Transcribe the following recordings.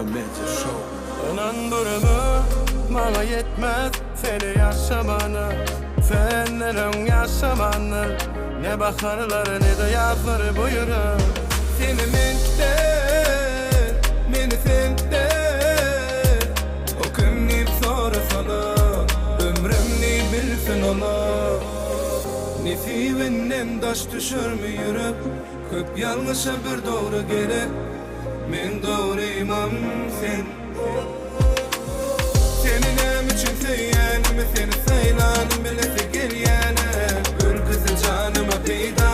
Komedya Show. Önen durumu bana yetmez seni yaşamanı, senlerin yaşamanı. Ne bakarları ne de yazları buyurun. Seni menden, beni senden. O kimliğim sonra sana, ömrümni bilsin ona. Nesibinden taş düşür mü yürüp, köp yanlışa bir doğru gerek. Men doğruyman sen. Senin için söyleyenim, seni saylanım bilesi gel yana. Gül kızı canıma peyda,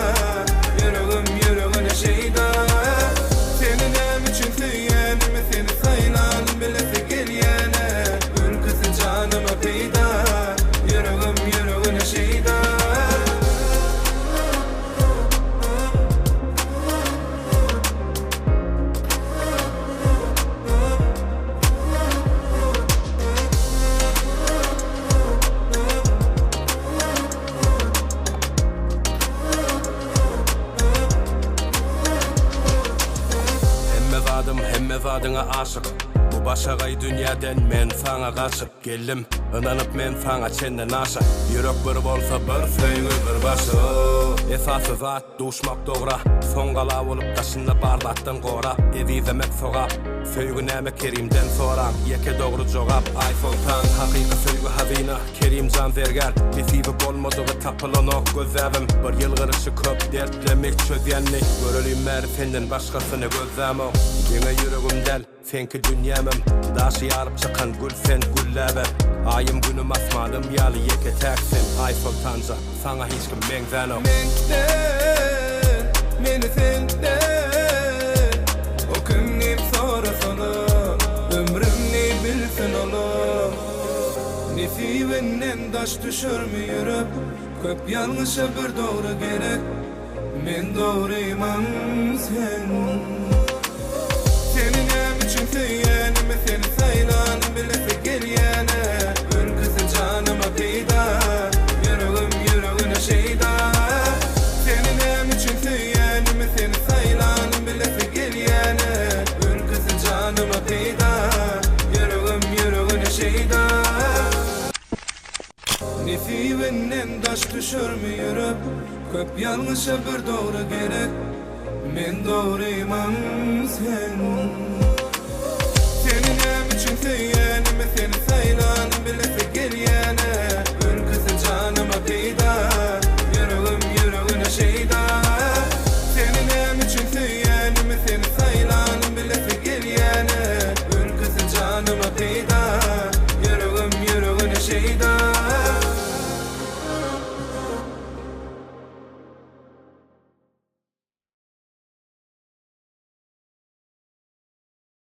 yüreğine şeyda. Senin için söyleyenim, seni saylanım bilesi gel yana. Gül kızı canıma peyda, yüreğine şeyda. Hemme vadına aşık. Bu başagay dünyadan men sana kaçıp geldim. Inanıp men sana çenden aşık. Yürek bir bolsa bir söýgü bir başı. Esası zat duşmak doğra. Soňgala bolup taşynda barlatdan gora. Evizemek sogap. Söýgü näme Kerimden soram. Yeke dogry jogap. Ay sultan hakyky söýgü hazina. Kerimjan Zerger. Nesibi bolmadygy tapylanok gözäbim. Bir ýyl gyrşy köp dertlemek çözýänlik. Görelýim märi senden başgasyny gözlämok. Ýene yüregimden senki dünyamym. Daşy ýaryp çykan gül sen güllläbe. Ayım günüm asmanım ýaly yeke täksin. Ay sultanja sana hiç kim meňzänok. Menden, meni senden. O kimnim sonra sana, ömrümni bilsin ona. Nesibinden taş düşür mü yürüp, köp yanlışa bir doğru gerek. Men doğruyman sen. Senin için söyleyenim, seni saylanım bilesi gel yana. Gül kızı canıma peyda, yüreğine şeyda. Senin için söyleyenim, seni saylanım bilesi gel yana. Gül kızı canıma peyda, yüreğine şeyda. Nesibinden taş düşür mü yürüp, köp yanlışa bir doğru gerek. Men doğruyman sen. Senin için söyleyenim, seni saylanım bilesi